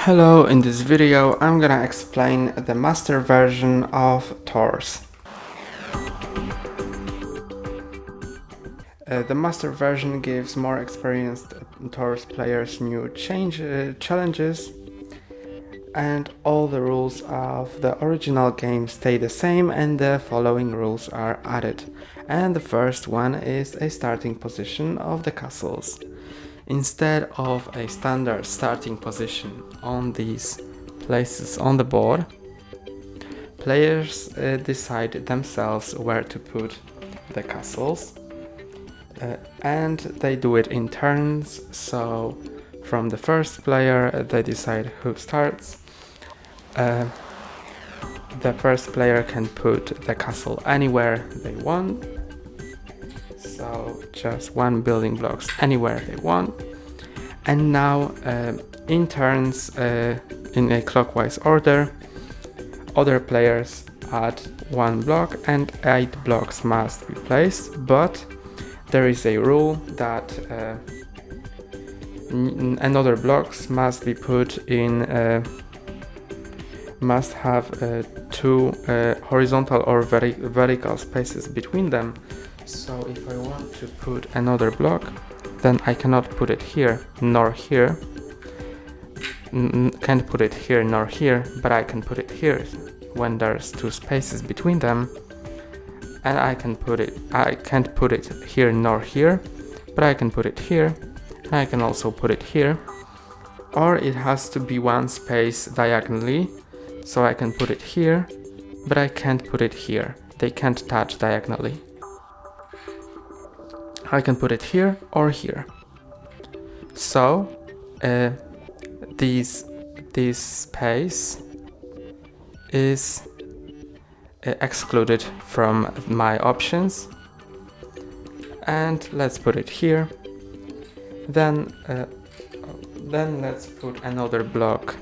Hello, in this video I'm gonna explain the master version of Torres. The master version gives more experienced Torres players new challenges, and all the rules of the original game stay the same and the following rules are added. And the first one is a starting position of the castles. Instead of a standard starting position on these places on the board, players decide themselves where to put the castles, and they do it in turns. So from the first player they decide who starts. The first player can put the castle anywhere they want, so just one building blocks anywhere they want. And now in turns, in a clockwise order, other players add one block and 8 blocks must be placed, but there is a rule that another blocks must be put in must have 2 horizontal or vertical spaces between them. So if I want to put another block, then I cannot put it here nor here. Can't put it here nor here, but I can put it here when there's 2 spaces between them. And I can't put it here nor here, but I can put it here, and I can also put it here. Or it has to be 1 space diagonally, so I can put it here, but I can't put it here. They can't touch diagonally. I can put it here or here. So this space is excluded from my options, and let's put it here. Then let's put another block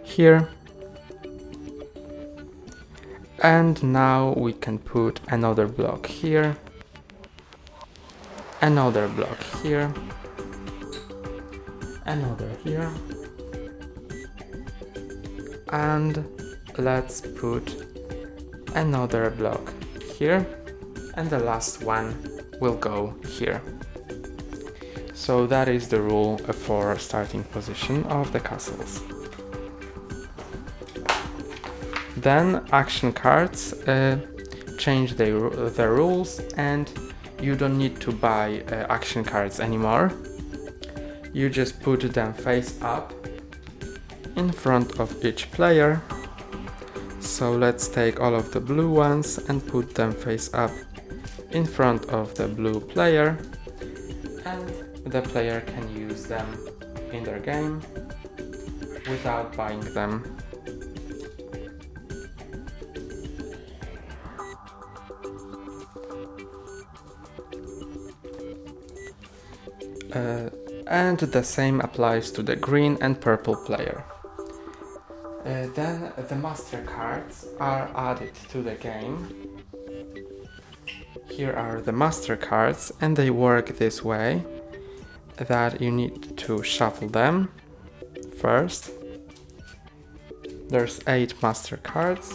here, and now we can put another block here, another block here, another here, and let's put another block here, and the last one will go here. So that is the rule for starting position of the castles. Then action cards change the rules, and you don't need to buy action cards anymore. You just put them face up in front of each player. So let's take all of the blue ones and put them face up in front of the blue player, and the player can use them in their game without buying them. And the same applies to the green and purple player. Then the master cards are added to the game. Here are the master cards, and they work this way, that you need to shuffle them first. There's 8 master cards.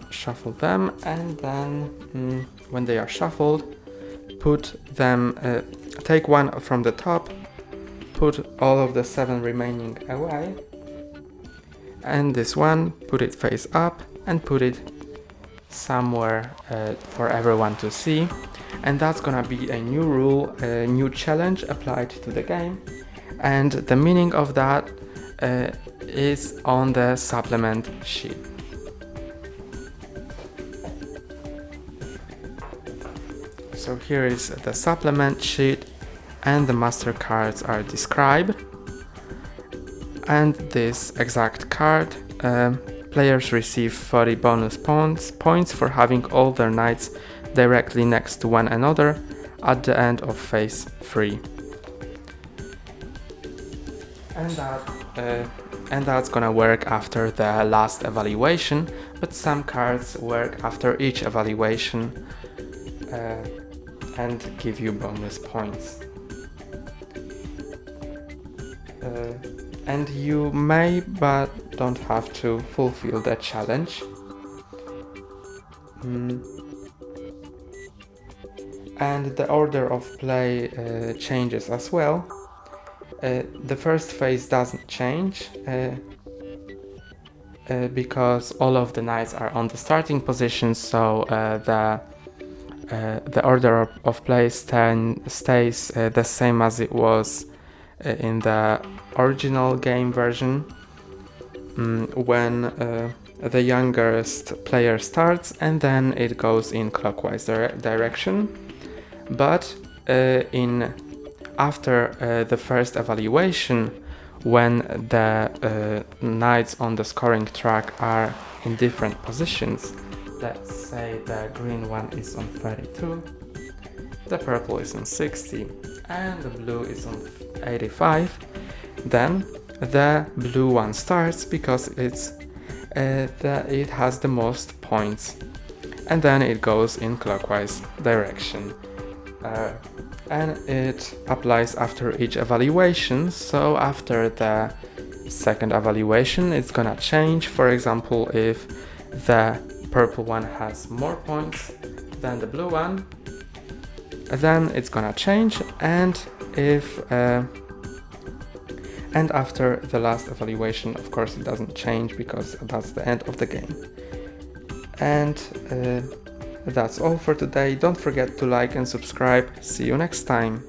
Shuffle them, and then when they are shuffled, put them, take one from the top, put all of the 7 remaining away, and this one, put it face up and put it somewhere for everyone to see. And that's gonna be a new rule, a new challenge applied to the game, and the meaning of that is on the supplement sheet. So here is the supplement sheet, and the master cards are described. And this exact card, players receive 40 bonus points for having all their knights directly next to one another at the end of phase 3. And that's gonna work after the last evaluation, but some cards work after each evaluation and give you bonus points. and you may but don't have to fulfill the challenge. And the order of play changes as well. The first phase doesn't change because all of the knights are on the starting position, so the order of play stays the same as it was in the original game version, when the youngest player starts, and then it goes in clockwise direction. But after the first evaluation, when the knights on the scoring track are in different positions, let's say the green one is on 32, the purple is on 60, and the blue is on 85, then the blue one starts because it has the most points, and then it goes in clockwise direction. And it applies after each evaluation, so after the second evaluation it's gonna change. For example, if the purple one has more points than the blue one, then it's gonna change, and and after the last evaluation, of course, it doesn't change because that's the end of the game. And that's all for today. Don't forget to like and subscribe. See you next time.